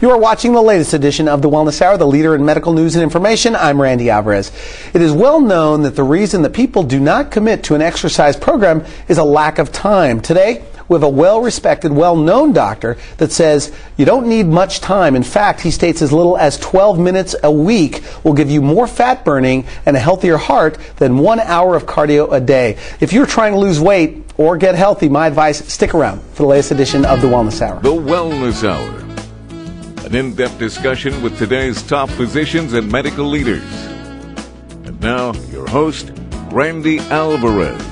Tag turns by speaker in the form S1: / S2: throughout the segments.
S1: You are watching the latest edition of the Wellness Hour, the leader in medical news and information. I'm Randy Alvarez. It is well known that the reason that people do not commit to an exercise program is a lack of time. Today, we have a well-respected, well-known doctor that says you don't need much time. In fact, he states as little as 12 minutes a week will give you more fat burning and a healthier heart than 1 hour of cardio a day. If you're trying to lose weight or get healthy, my advice, stick around for the latest edition of the Wellness Hour.
S2: The Wellness Hour. An in-depth discussion with today's top physicians and medical leaders. And now, your host, Randy Alvarez.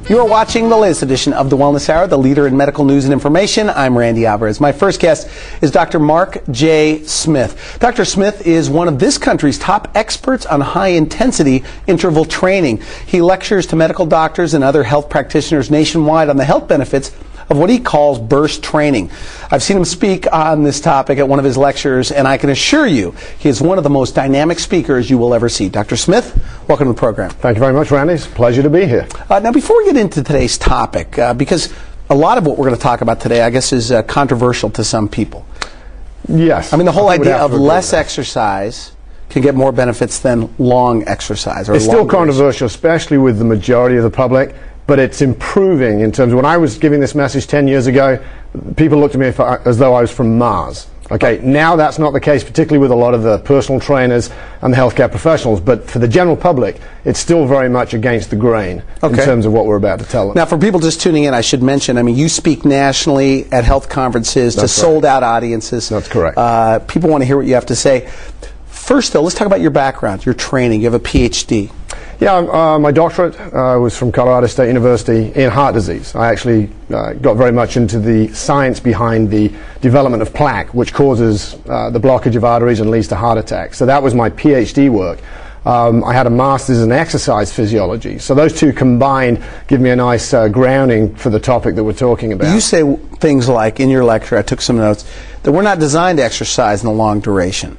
S1: You are watching the latest edition of the Wellness Hour, the leader in medical news and information. I'm Randy Alvarez. My first guest is Dr. Mark J. Smith. Dr. Smith is one of this country's top experts on high-intensity interval training. He lectures to medical doctors and other health practitioners nationwide on the health benefits of what he calls burst training. I've seen him speak on this topic at one of his lectures, and I can assure you he is one of the most dynamic speakers you will ever see. Dr. Smith, welcome to the program.
S3: Thank you very much, Randy. It's a pleasure to be here.
S1: Now, before we get into today's topic, because a lot of what we're going to talk about today, I guess, is controversial to some people.
S3: Yes.
S1: I mean, the whole idea of less exercise can get more benefits than long exercise. Or
S3: it's still controversial, especially with the majority of the public. But it's improving in terms of when I was giving this message 10 years ago, people looked at me as though I was from Mars. Okay, now that's not the case, particularly with a lot of the personal trainers and the healthcare professionals. But for the general public, it's still very much against the grain in terms of what we're about to tell them.
S1: Now, for people just tuning in, I should mention, I mean, you speak nationally at health conferences to sold-out audiences.
S3: That's correct.
S1: People want to hear what you have to say. First, though, let's talk about your background, your training. You have a PhD.
S3: Yeah, my doctorate was from Colorado State University in heart disease. I actually got very much into the science behind the development of plaque, which causes the blockage of arteries and leads to heart attacks. So that was my PhD work. I had a master's in exercise physiology. So those two combined give me a nice grounding for the topic that we're talking about.
S1: You say things like, in your lecture, I took some notes, that we're not designed to exercise in the long duration.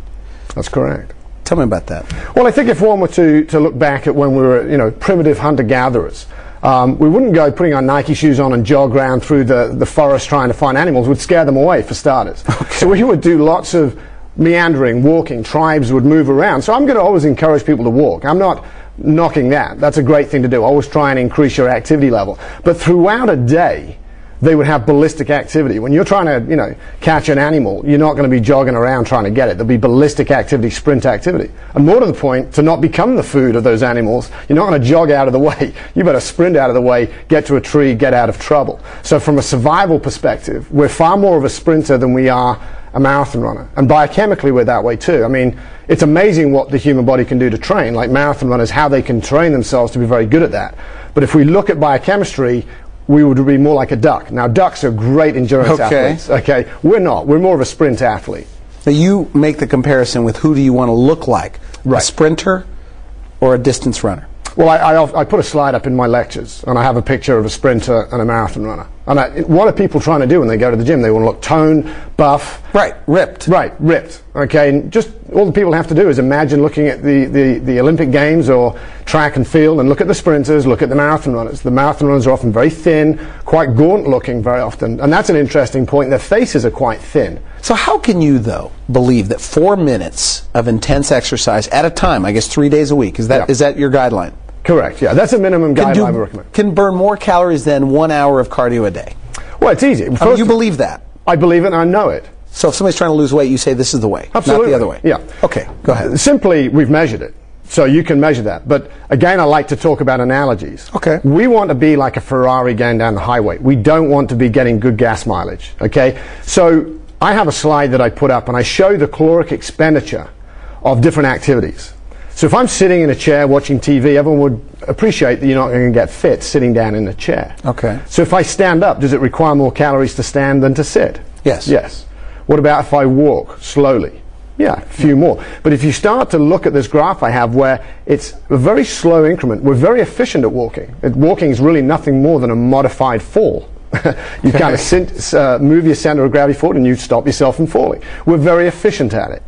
S3: That's correct.
S1: Tell me about that.
S3: Well, I think if one were to look back at when we were, primitive hunter-gatherers, we wouldn't go putting our Nike shoes on and jog around through the forest trying to find animals. We'd scare them away, for starters. Okay. So we would do lots of meandering, walking. Tribes would move around. So I'm going to always encourage people to walk. I'm not knocking that. That's a great thing to do. Always try and increase your activity level. But throughout a day, they would have ballistic activity. When you're trying to, catch an animal, you're not going to be jogging around trying to get it. There'll be ballistic activity, sprint activity. And more to the point, to not become the food of those animals, you're not going to jog out of the way. You better sprint out of the way, get to a tree, get out of trouble. So from a survival perspective, we're far more of a sprinter than we are a marathon runner. And biochemically, we're that way too. I mean, it's amazing what the human body can do to train, like marathon runners, how they can train themselves to be very good at that. But if we look at biochemistry, we would be more like a duck. Now, ducks are great endurance athletes. Okay, we're not. We're more of a sprint athlete.
S1: Now, you make the comparison with who do you want to look like, a sprinter or a distance runner?
S3: Well, I put a slide up in my lectures, and I have a picture of a sprinter and a marathon runner. And what are people trying to do when they go to the gym? They want to look toned, buff.
S1: Right, ripped.
S3: Right, ripped. Okay, and just all the people have to do is imagine looking at the Olympic Games or track and field and look at the sprinters, look at the marathon runners. The marathon runners are often very thin, quite gaunt looking very often. And that's an interesting point. Their faces are quite thin.
S1: So how can you, though, believe that 4 minutes of intense exercise at a time, I guess 3 days a week, is that your guideline?
S3: Correct, yeah. That's a minimum guideline we recommend.
S1: Can burn more calories than 1 hour of cardio a day?
S3: Well, it's easy.
S1: First, you believe that?
S3: I believe it and I know it.
S1: So if somebody's trying to lose weight, you say this is the way,
S3: absolutely,
S1: not the other way?
S3: Yeah.
S1: Okay, go ahead.
S3: Simply, we've measured it. So you can measure that. But again, I like to talk about analogies.
S1: Okay.
S3: We want to be like a Ferrari going down the highway. We don't want to be getting good gas mileage. Okay? So I have a slide that I put up and I show the caloric expenditure of different activities. So if I'm sitting in a chair watching TV, everyone would appreciate that you're not going to get fit sitting down in a chair.
S1: Okay.
S3: So if I stand up, does it require more calories to stand than to sit?
S1: Yes.
S3: Yes. What about if I walk slowly? Yeah, a few more. But if you start to look at this graph I have where it's a very slow increment, we're very efficient at walking. Walking is really nothing more than a modified fall. You kind of move your center of gravity forward and you stop yourself from falling. We're very efficient at it.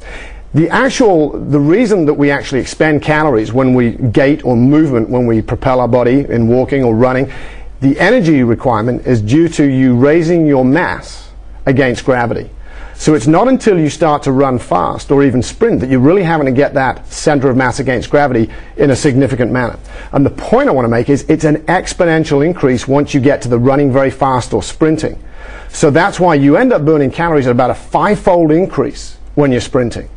S3: The reason that we actually expend calories when we gait or movement, when we propel our body in walking or running, the energy requirement is due to you raising your mass against gravity. So it's not until you start to run fast or even sprint that you're really having to get that center of mass against gravity in a significant manner. And the point I want to make is it's an exponential increase once you get to the running very fast or sprinting. So that's why you end up burning calories at about a 5-fold increase when you're sprinting.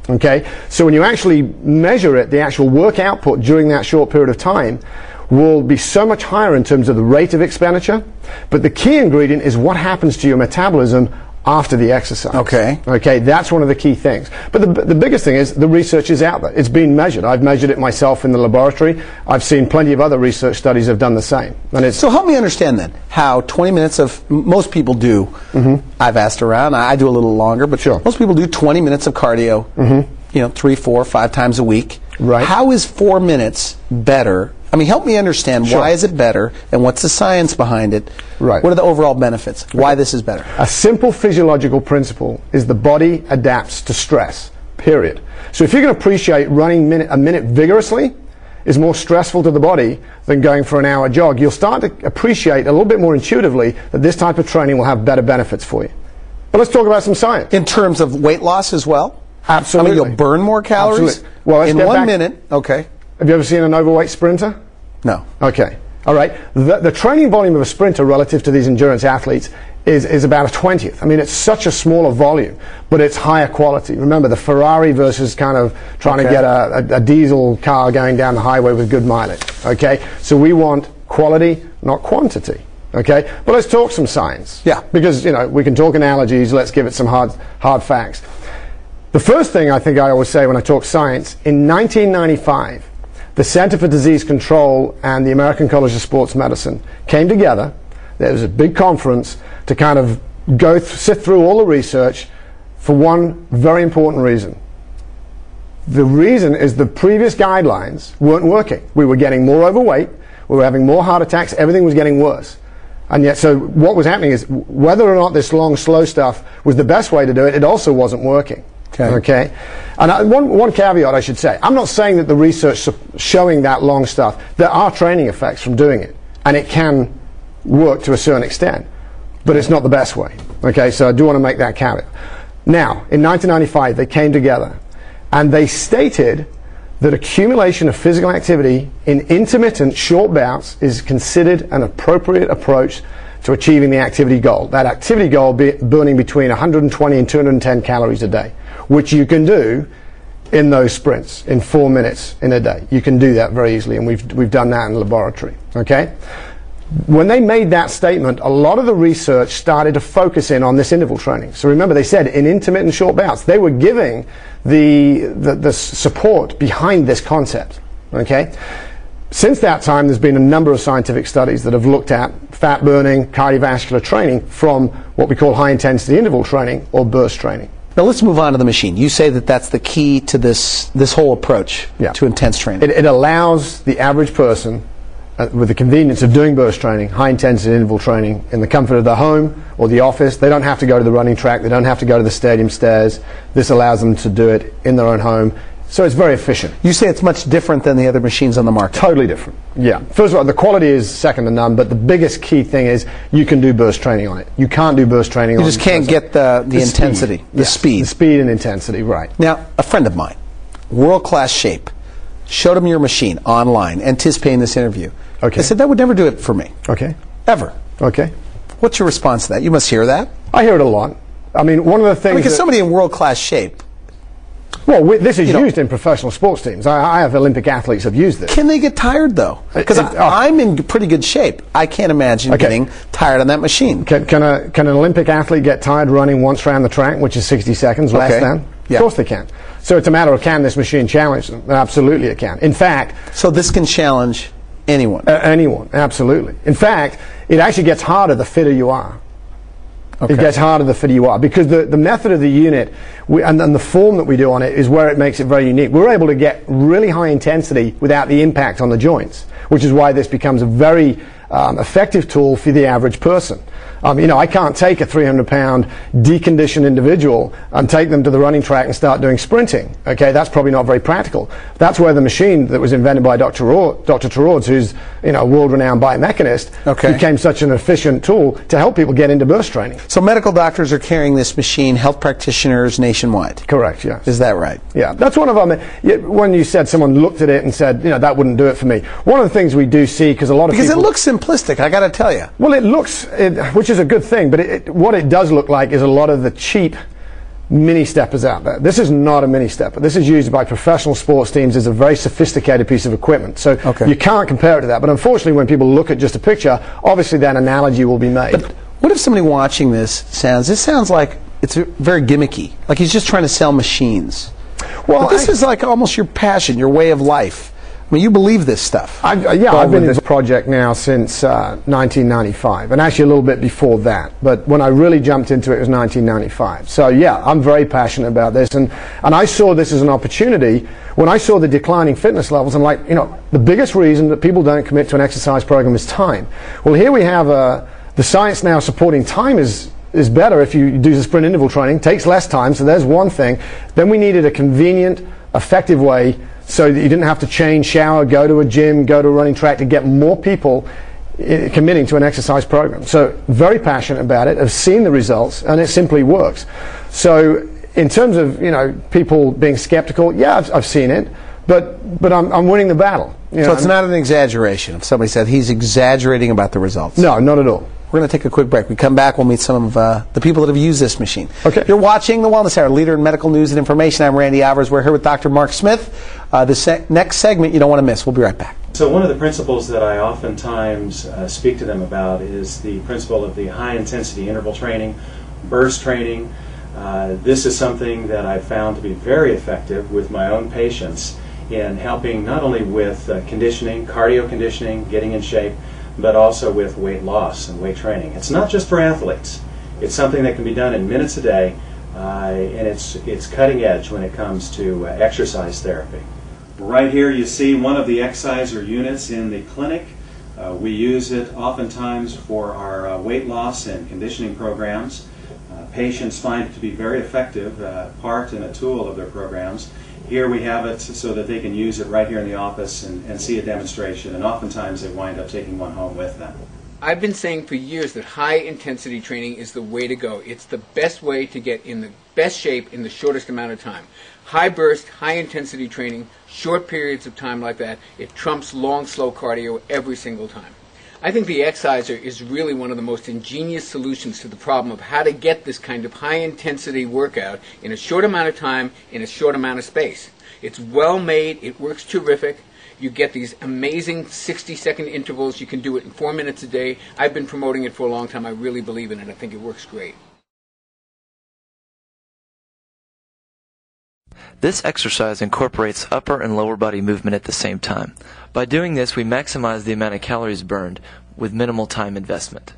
S3: Okay? So when you actually measure it, the actual work output during that short period of time will be so much higher in terms of the rate of expenditure. But the key ingredient is what happens to your metabolism after the exercise. Okay, that's one of the key things. But the biggest thing is the research is out there. It's been measured. I've measured it myself in the laboratory. I've seen plenty of other research studies have done the same. And it's
S1: so help me understand then how 20 minutes of, most people do, I've asked around, I do a little longer, but
S3: sure,
S1: most people do 20 minutes of cardio, 3, 4, 5 times a week.
S3: Right.
S1: How is 4 minutes better? I mean, help me understand, why is it better, and what's the science behind it?
S3: Right.
S1: What are the overall benefits? Why this is better?
S3: A simple physiological principle is the body adapts to stress, period. So if you can appreciate running a minute vigorously is more stressful to the body than going for an hour jog, you'll start to appreciate a little bit more intuitively that this type of training will have better benefits for you. But let's talk about some science.
S1: In terms of weight loss as well?
S3: Absolutely.
S1: I mean, you'll burn more calories in 1 minute. Okay.
S3: Have you ever seen an overweight sprinter?
S1: No.
S3: Okay. All right. The training volume of a sprinter relative to these endurance athletes is about a 20th. I mean, it's such a smaller volume, but it's higher quality. Remember, the Ferrari versus kind of trying to get a diesel car going down the highway with good mileage. Okay. So we want quality, not quantity. Okay. But let's talk some science.
S1: Yeah.
S3: Because, we can talk analogies. Let's give it some hard facts. The first thing I think I always say when I talk science, in 1995, the Center for Disease Control and the American College of Sports Medicine came together. There was a big conference to kind of sift through all the research for one very important reason. The reason is the previous guidelines weren't working. We were getting more overweight, we were having more heart attacks, everything was getting worse. And yet, so what was happening is whether or not this long, slow stuff was the best way to do it, it also wasn't working. Okay. And one caveat I should say, I'm not saying that the research showing that long stuff, there are training effects from doing it, and it can work to a certain extent, but it's not the best way. Okay, so I do want to make that caveat. Now, in 1995, they came together, and they stated that accumulation of physical activity in intermittent short bouts is considered an appropriate approach to achieving the activity goal. That activity goal burning between 120 and 210 calories a day, which you can do in those sprints in 4 minutes in a day. You can do that very easily, and we've done that in the laboratory. Okay? When they made that statement, a lot of the research started to focus in on this interval training. So remember, they said in intermittent short bouts, they were giving the support behind this concept. Okay? Since that time, there's been a number of scientific studies that have looked at fat burning, cardiovascular training from what we call high-intensity interval training or burst training.
S1: Now let's move on to the machine. You say that that's the key to this whole approach to intense training.
S3: It allows the average person, with the convenience of doing burst training, high-intensity interval training, in the comfort of their home or the office. They don't have to go to the running track. They don't have to go to the stadium stairs. This allows them to do it in their own home. So it's very efficient.
S1: You say it's much different than the other machines on the market.
S3: Totally different. Yeah. First of all, the quality is second to none, but the biggest key thing is you can do burst training on it. You can't do burst training on it.
S1: You just can't get the intensity, the speed.
S3: The speed and intensity, right.
S1: Now, a friend of mine, world-class shape, showed him your machine online, anticipating this interview.
S3: Okay.
S1: I said, that would never do it for me.
S3: Okay.
S1: Ever.
S3: Okay.
S1: What's your response to that? You must hear that.
S3: I hear it a lot. I mean, one of the things
S1: because somebody in world-class shape.
S3: Well, this is used in professional sports teams. I have Olympic athletes who've used this.
S1: Can they get tired, though? Because I'm in pretty good shape. I can't imagine getting tired on that machine.
S3: Can an Olympic athlete get tired running once around the track, which is 60 seconds, less than?
S1: Yeah.
S3: Of course they can. So it's a matter of, can this machine challenge them? Absolutely it can. In fact...
S1: So this can challenge anyone?
S3: Anyone, absolutely. In fact, it actually gets harder the fitter you are. Okay. It gets harder the fitter you are, because the method of the unit and the form that we do on it is where it makes it very unique. We're able to get really high intensity without the impact on the joints, which is why this becomes a very effective tool for the average person. I can't take a 300-pound deconditioned individual and take them to the running track and start doing sprinting. Okay, that's probably not very practical. That's where the machine that was invented by Dr. Terords, who's a world-renowned biomechanist, became such an efficient tool to help people get into burst training.
S1: So medical doctors are carrying this machine, health practitioners nationwide.
S3: Correct, yes.
S1: Is that right?
S3: Yeah, that's one of them. When you said someone looked at it and said, that wouldn't do it for me. One of the things we do see, because a lot of people...
S1: Because it looks simplistic, I got to tell you.
S3: Well, it looks, which is a good thing, but what it does look like is a lot of the cheap mini steppers out there. This is not a mini stepper. This is used by professional sports teams as a very sophisticated piece of equipment. So you can't compare it to that. But unfortunately, when people look at just a picture, obviously that analogy will be made.
S1: But what if somebody watching this sounds like it's very gimmicky, like he's just trying to sell machines? Well, but this is like almost your passion, your way of life. I mean, you believe this stuff.
S3: I've been in this project now since 1995, and actually a little bit before that. But when I really jumped into it was 1995. So yeah, I'm very passionate about this, and I saw this as an opportunity when I saw the declining fitness levels. I'm like, the biggest reason that people don't commit to an exercise program is time. Well, here we have the science now supporting time is better if you do the sprint interval training. Takes less time, so there's one thing. Then we needed a convenient, effective way so that you didn't have to change, shower, go to a gym, go to a running track to get more people committing to an exercise program. So very passionate about it. I've seen the results, and it simply works. So in terms of people being skeptical, yeah, I've seen it, but I'm winning the battle.
S1: So it's not an exaggeration if somebody said he's exaggerating about the results.
S3: No, not at all.
S1: We're going to take a quick break. We come back, we'll meet some of the people that have used this machine.
S3: Okay.
S1: You're watching The Wellness Hour, leader in medical news and information. I'm Randy Alvarez. We're here with Dr. Mark Smith. The next segment you don't want to miss. We'll be right back.
S4: So one of the principles that I oftentimes speak to them about is the principle of the high-intensity interval training, burst training. This is something that I've found to be very effective with my own patients in helping not only with conditioning, cardio conditioning, getting in shape, but also with weight loss and weight training. It's not just for athletes. It's something that can be done in minutes a day, and it's cutting edge when it comes to exercise therapy. Right here you see one of the Xiser units in the clinic. We use it oftentimes for our weight loss and conditioning programs. Patients find it to be very effective, part and a tool of their programs. Here we have it so that they can use it right here in the office and see a demonstration, and oftentimes they wind up taking one home with them.
S5: I've been saying for years that high-intensity training is the way to go. It's the best way to get in the best shape in the shortest amount of time. High burst, high-intensity training, short periods of time like that, it trumps long, slow cardio every single time. I think the Xiser is really one of the most ingenious solutions to the problem of how to get this kind of high-intensity workout in a short amount of time, in a short amount of space. It's well made, it works terrific. You get these amazing 60-second intervals. You can do it in 4 minutes a day. I've been promoting it for a long time. I really believe in it. I think it works great.
S6: This exercise incorporates upper and lower body movement at the same time. By doing this, we maximize the amount of calories burned with minimal time investment.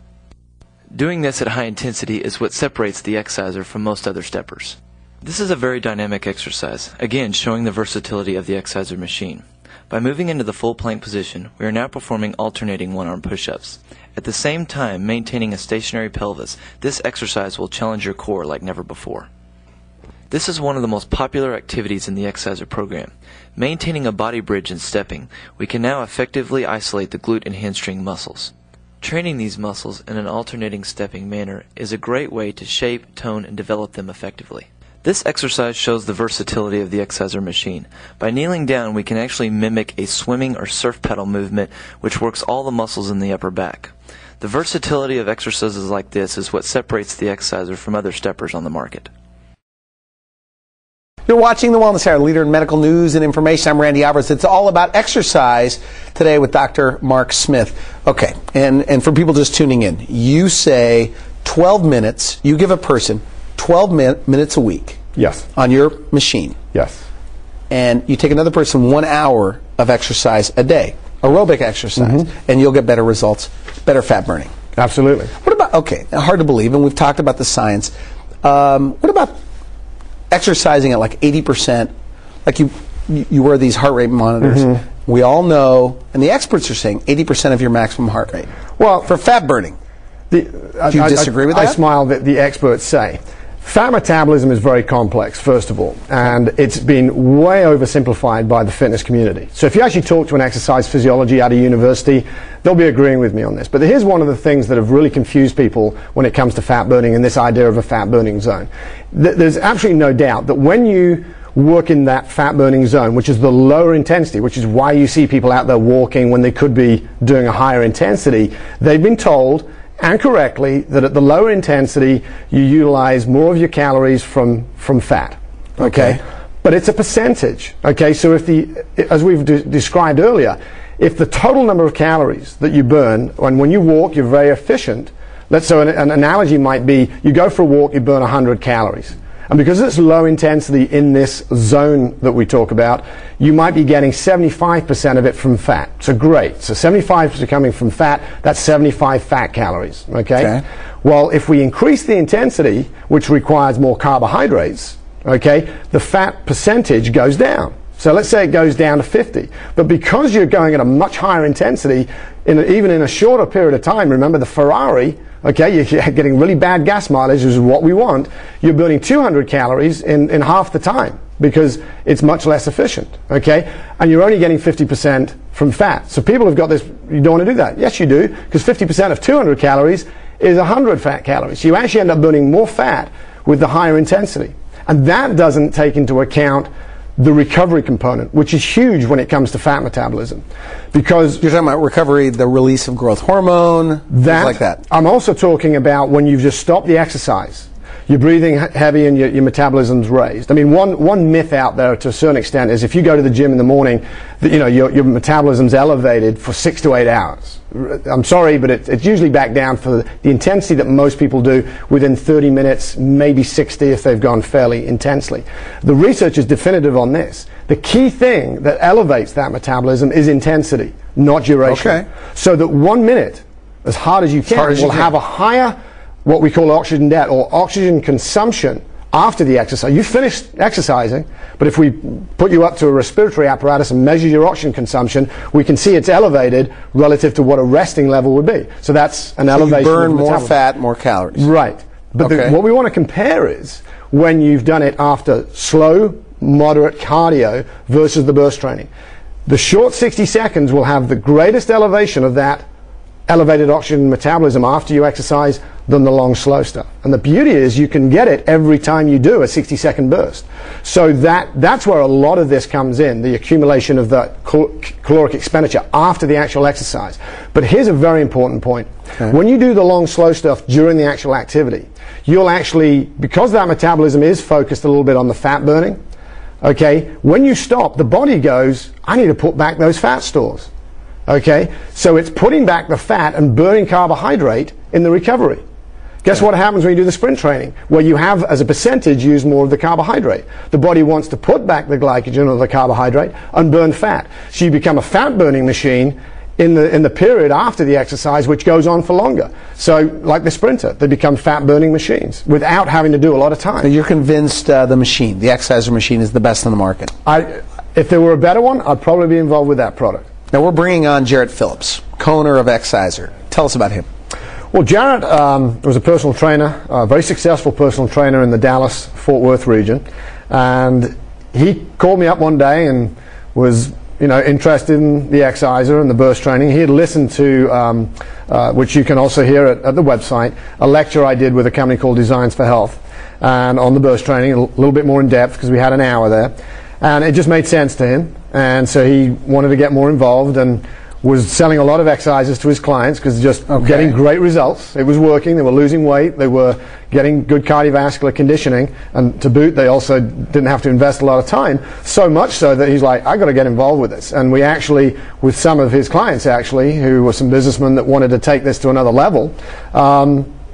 S6: Doing this at high intensity is what separates the Xiser from most other steppers. This is a very dynamic exercise, again showing the versatility of the Xiser machine. By moving into the full plank position, we are now performing alternating one-arm push-ups. At the same time, maintaining a stationary pelvis, this exercise will challenge your core like never before. This is one of the most popular activities in the Xiser program. Maintaining a body bridge in stepping, we can now effectively isolate the glute and hamstring muscles. Training these muscles in an alternating stepping manner is a great way to shape, tone, and develop them effectively. This exercise shows the versatility of the Xiser machine. By kneeling down, we can actually mimic a swimming or surf pedal movement which works all the muscles in the upper back. The versatility of exercises like this is what separates the Xiser from other steppers on the market.
S1: You're watching The Wellness Hour, leader in medical news and information. I'm Randy Alvarez. It's all about exercise today with Dr. Mark Smith. Okay, and for people just tuning in, you say 12 minutes, you give a person 12 minutes a week.
S3: Yes.
S1: On your machine.
S3: Yes.
S1: And you take another person 1 hour of exercise a day, aerobic exercise, and you'll get better results, better fat burning.
S3: Absolutely.
S1: What about, okay, hard to believe, and we've talked about the science. What about exercising at like 80%, like you wear these heart rate monitors. We all know, and the experts are saying 80% of your maximum heart rate.
S3: Well,
S1: for fat burning. Do you disagree with that?
S3: I smile that the experts say. Fat metabolism is very complex, first of all, and it's been way oversimplified by the fitness community. So if you actually talk to an exercise physiology at a university, they'll be agreeing with me on this. But here's one of the things that have really confused people when it comes to fat burning and this idea of a fat burning zone. There's absolutely no doubt that when you work in that fat burning zone, which is the lower intensity, which is why you see people out there walking when they could be doing a higher intensity, they've been told, and correctly, that at the lower intensity you utilize more of your calories from fat. Okay? But it's a percentage. Okay? So as we've described earlier, if the total number of calories that you burn, and when you walk you're very efficient, so an analogy might be you go for a walk, you burn 100 calories. And because it's low intensity in this zone that we talk about, you might be getting 75% of it from fat. So great. So 75% coming from fat, that's 75 fat calories. Okay? Well, if we increase the intensity, which requires more carbohydrates, okay, the fat percentage goes down. So let's say it goes down to 50. But because you're going at a much higher intensity, even in a shorter period of time, remember the Ferrari, okay, you're getting really bad gas mileage, which is what we want. You're burning 200 calories in half the time because it's much less efficient, okay? And you're only getting 50% from fat. So people have got this, you don't want to do that. Yes, you do, because 50% of 200 calories is 100 fat calories. So you actually end up burning more fat with the higher intensity. And that doesn't take into account the recovery component, which is huge when it comes to fat metabolism. Because
S1: you're talking about recovery, the release of growth hormone, things like that.
S3: I'm also talking about when you've just stopped the exercise. You're breathing heavy and your metabolism's raised. I mean, one myth out there to a certain extent is if you go to the gym in the morning, that, you know, your metabolism's elevated for 6 to 8 hours. I'm sorry, but it's usually back down for the intensity that most people do within 30 minutes, maybe 60 if they've gone fairly intensely. The research is definitive on this. The key thing that elevates that metabolism is intensity, not duration.
S1: Okay.
S3: So that 1 minute, as hard as you can, will have a higher, what we call oxygen debt, or oxygen consumption after the exercise. You finished exercising, but if we put you up to a respiratory apparatus and measure your oxygen consumption, we can see it's elevated relative to what a resting level would be. So that's an elevation.
S1: You burn more fat, more calories.
S3: Right. But what we want to compare is when you've done it after slow, moderate cardio versus the burst training. The short 60 seconds will have the greatest elevation of that elevated oxygen metabolism after you exercise than the long slow stuff. And the beauty is you can get it every time you do a 60-second burst. So that's where a lot of this comes in, the accumulation of the caloric expenditure after the actual exercise. But here's a very important point. Okay. When you do the long slow stuff during the actual activity, you'll actually, because that metabolism is focused a little bit on the fat burning, okay, when you stop, the body goes, I need to put back those fat stores. Okay, so it's putting back the fat and burning carbohydrate in the recovery. Guess what happens when you do the sprint training? Where you have, as a percentage, use more of the carbohydrate. The body wants to put back the glycogen or the carbohydrate and burn fat. So you become a fat-burning machine in the period after the exercise, which goes on for longer. So, like the sprinter, they become fat-burning machines without having to do a lot of time.
S1: So you're convinced the machine, the Xiser machine, is the best on the market?
S3: If there were a better one, I'd probably be involved with that product.
S1: Now we're bringing on Jarrett Phillips, co-owner of Xiser. Tell us about him.
S3: Well, Jarrett was a personal trainer, a very successful personal trainer in the Dallas-Fort Worth region, and he called me up one day and was, you know, interested in the Xiser and the burst training. He had listened to, which you can also hear at the website, a lecture I did with a company called Designs for Health, and on the burst training, a little bit more in depth because we had an hour there, and it just made sense to him. And so he wanted to get more involved and was selling a lot of exercises to his clients because just getting great results. It was working. They were losing weight. They were getting good cardiovascular conditioning. And to boot, they also didn't have to invest a lot of time. So much so that he's like, I got to get involved with this. And we actually, with some of his clients actually, who were some businessmen that wanted to take this to another level,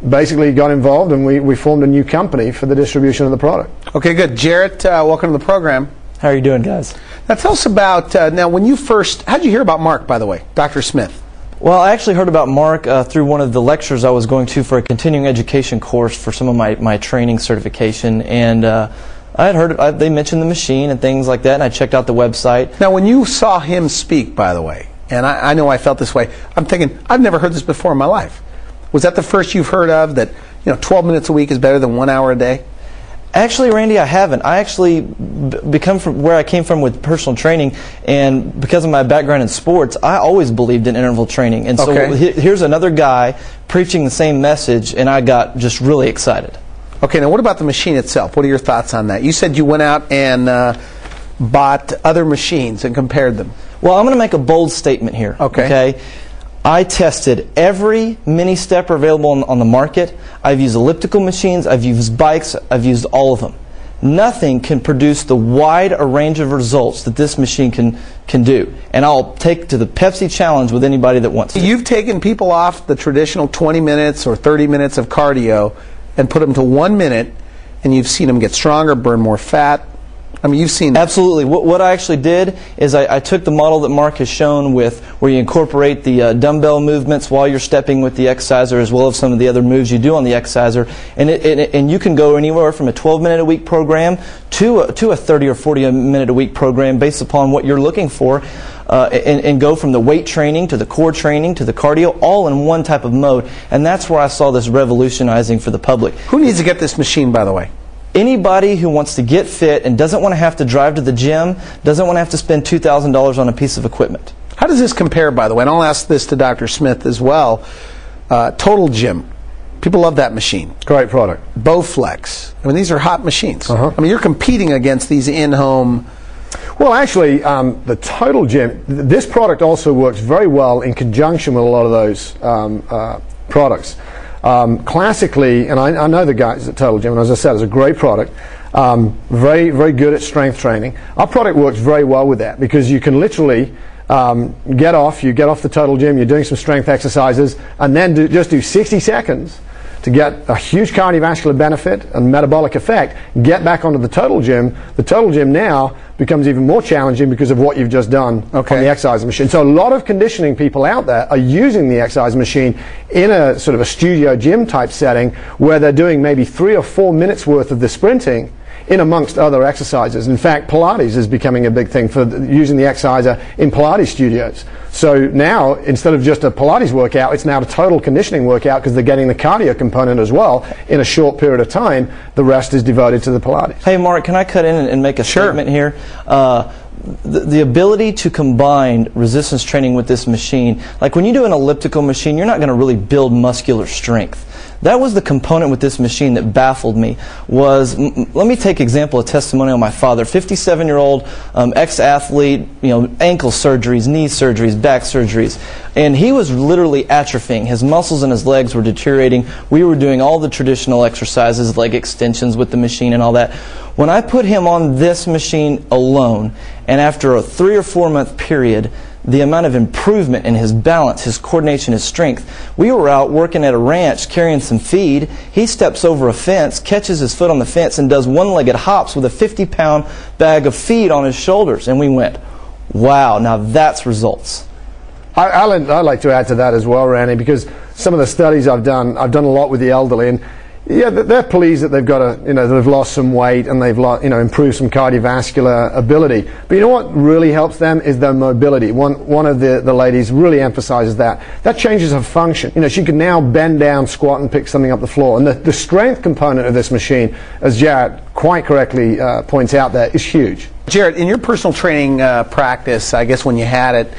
S3: basically got involved, and we formed a new company for the distribution of the product.
S1: Okay, good. Jarrett, welcome to the program.
S7: How are you doing, guys?
S1: Now tell us about, now when you first, how did you hear about Mark, by the way, Dr. Smith?
S7: Well, I actually heard about Mark through one of the lectures I was going to for a continuing education course for some of my training certification, and I had heard, they mentioned the machine and things like that, and I checked out the website.
S1: Now when you saw him speak, by the way, and I know I felt this way, I'm thinking, I've never heard this before in my life. Was that the first you've heard of, that 12 minutes a week is better than 1 hour a day?
S7: Actually, Randy, I haven't. I actually become from where I came from with personal training, and because of my background in sports, I always believed in interval training. And so here's another guy preaching the same message, and I got just really excited.
S1: Okay, now what about the machine itself? What are your thoughts on that? You said you went out and bought other machines and compared them.
S7: Well, I'm going to make a bold statement here. Okay. I tested every mini stepper available on the market. I've used elliptical machines, I've used bikes, I've used all of them. Nothing can produce the wide a range of results that this machine can do. And I'll take to the Pepsi challenge with anybody that wants to.
S1: You've taken people off the traditional 20 minutes or 30 minutes of cardio and put them to 1 minute, and you've seen them get stronger, burn more fat. I mean, you've seen that.
S7: Absolutely. What I actually did is I took the model that Mark has shown with where you incorporate the dumbbell movements while you're stepping with the Xiser, as well as some of the other moves you do on the Xiser, and you can go anywhere from a 12-minute-a-week program to a 30 or 40-minute-a-week program based upon what you're looking for, and go from the weight training to the core training to the cardio, all in one type of mode. And that's where I saw this revolutionizing for the public.
S1: Who needs to get this machine, by the way?
S7: Anybody who wants to get fit and doesn't want to have to drive to the gym, doesn't want to have to spend $2,000 on a piece of equipment.
S1: How does this compare, by the way? And I'll ask this to Dr. Smith as well. Total Gym. People love that machine.
S3: Great product.
S1: Bowflex. I mean, these are hot machines. I mean, you're competing against these in-home.
S3: Well, actually, the Total Gym, this product also works very well in conjunction with a lot of those products. Classically, and I know the guys at Total Gym, and as I said, it's a great product. Very, very good at strength training. Our product works very well with that because you can literally get off the Total Gym, you're doing some strength exercises, and then just do 60 seconds to get a huge cardiovascular benefit and metabolic effect, get back onto the Total Gym. The Total Gym now becomes even more challenging because of what you've just done on the exercise machine. So a lot of conditioning people out there are using the exercise machine in a sort of a studio gym type setting where they're doing maybe 3 or 4 minutes worth of the sprinting in amongst other exercises. In fact, Pilates is becoming a big thing for using the Xiser in Pilates studios. So now, instead of just a Pilates workout, it's now a total conditioning workout because they're getting the cardio component as well in a short period of time. The rest is devoted to the Pilates.
S7: Hey, Mark, can I cut in and make a statement here? The ability to combine resistance training with this machine, like when you do an elliptical machine, you're not going to really build muscular strength. That was the component with this machine that baffled me. Let me take example a testimonial of my father, 57-year-old ex-athlete, ankle surgeries, knee surgeries, back surgeries, and he was literally atrophying. His muscles in his legs were deteriorating. We were doing all the traditional exercises, leg extensions with the machine and all that. When I put him on this machine alone, and after a 3 or 4 month period, the amount of improvement in his balance, his coordination, his strength. We were out working at a ranch carrying some feed. He steps over a fence, catches his foot on the fence, and does one-legged hops with a 50-pound bag of feed on his shoulders. And we went, wow, now that's results.
S3: I'd like to add to that as well, Randy, because some of the studies I've done a lot with the elderly, and yeah, they're pleased that they've got they've lost some weight and they've improved some cardiovascular ability. But you know what really helps them is their mobility. One of the ladies really emphasizes that. That changes her function. She can now bend down, squat, and pick something up the floor. And the strength component of this machine, as Jarrett quite correctly points out there, is huge.
S1: Jarrett, in your personal training practice, I guess when you had it,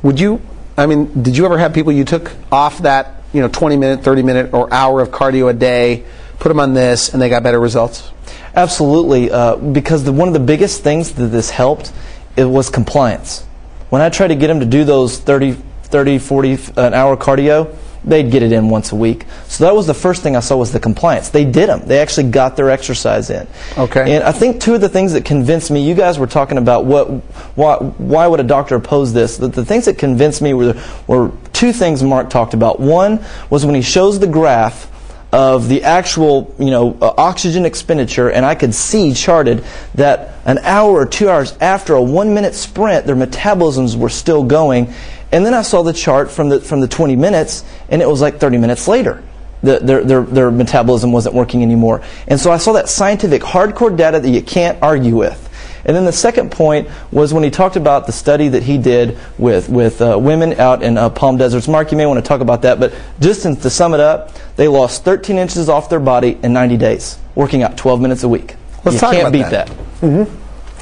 S1: did you ever have people you took off that 20-minute, 30-minute, or hour of cardio a day, put them on this, and they got better results?
S7: Absolutely, because one of the biggest things that this helped, it was compliance. When I tried to get them to do those 30, 40 an hour cardio, they'd get it in once a week. So that was the first thing I saw was the compliance. They did them. They actually got their exercise in.
S1: Okay.
S7: And I think two of the things that convinced me, you guys were talking about why would a doctor oppose this? The things that convinced me were two things Mark talked about. One was when he shows the graph of the actual oxygen expenditure, and I could see charted that an hour or 2 hours after a 1 minute sprint, their metabolisms were still going. And then I saw the chart from the 20 minutes, and it was like 30 minutes later. Their metabolism wasn't working anymore. And so I saw that scientific hardcore data that you can't argue with. And then the second point was when he talked about the study that he did with women out in Palm Deserts. Mark, you may want to talk about that, but just to sum it up, they lost 13 inches off their body in 90 days. working out 12 minutes a week.
S1: Let's
S7: you
S1: talk
S7: can't
S1: about
S7: beat
S1: that.
S7: that.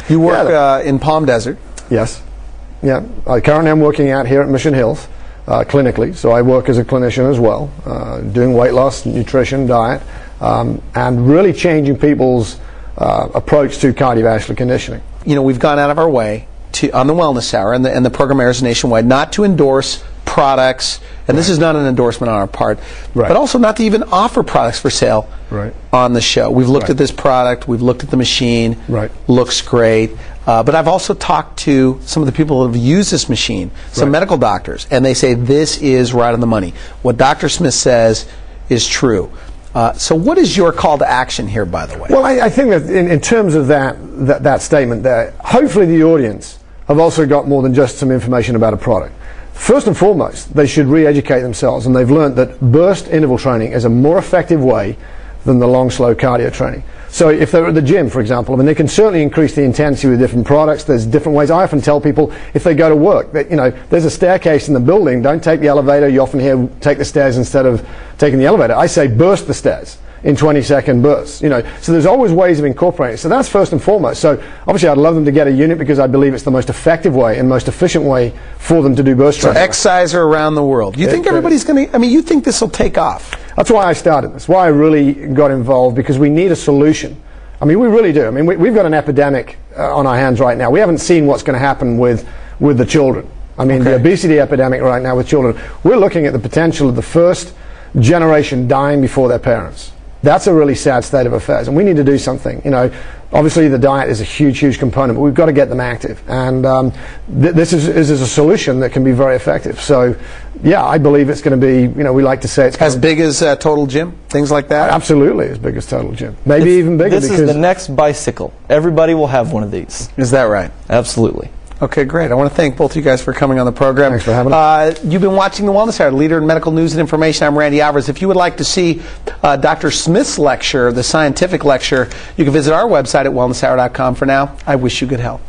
S1: You work in Palm Desert.
S3: Yes. Yeah. I currently am working out here at Mission Hills clinically, so I work as a clinician as well, doing weight loss, nutrition, diet, and really changing people's approach to cardiovascular conditioning.
S1: You know, we've gone out of our way on the Wellness Hour, and the program airs nationwide, not to endorse products, and this is not an endorsement on our part, but also not to even offer products for sale on the show. We've looked at this product, we've looked at the machine, looks great, but I've also talked to some of the people that have used this machine, some medical doctors, and they say this is right on the money. What Dr. Smith says is true. So what is your call to action here, by the way?
S3: Well, I think that in terms of that statement there, hopefully the audience have also got more than just some information about a product. First and foremost, they should re-educate themselves, and they've learned that burst interval training is a more effective way than the long, slow cardio training. So if they're at the gym, for example, I mean, they can certainly increase the intensity with different products. There's different ways. I often tell people, if they go to work, that, you know, there's a staircase in the building, don't take the elevator. You often hear take the stairs instead of taking the elevator. I say burst the stairs in 20-second bursts. You know, so there's always ways of incorporating it. So that's first and foremost. So obviously I'd love them to get a unit because I believe it's the most effective way and most efficient way for them to do burst training.
S1: So Xiser around the world. You think everybody's going to, I mean, you think this will take off?
S3: That's why I started this, why I really got involved, because we need a solution. I mean, we really do. I mean, we've got an epidemic on our hands right now. We haven't seen what's going to happen with the children. I mean, the obesity epidemic right now with children. We're looking at the potential of the first generation dying before their parents. That's a really sad state of affairs, and we need to do something. You know, obviously the diet is a huge, huge component, but we've got to get them active, and this is a solution that can be very effective. So, yeah, I believe it's going to be, you know, we like to say it's
S1: as big as Total Gym, things like that.
S3: Absolutely, as big as Total Gym, maybe even bigger.
S7: This is the next bicycle. Everybody will have one of these.
S1: Is that right?
S7: Absolutely.
S1: Okay, great. I want to thank both of you guys for coming on the program.
S3: Thanks for having us.
S1: You've been watching The Wellness Hour, leader in medical news and information. I'm Randy Alvarez. If you would like to see Dr. Smith's lecture, the scientific lecture, you can visit our website at wellnesshour.com. For now, I wish you good health.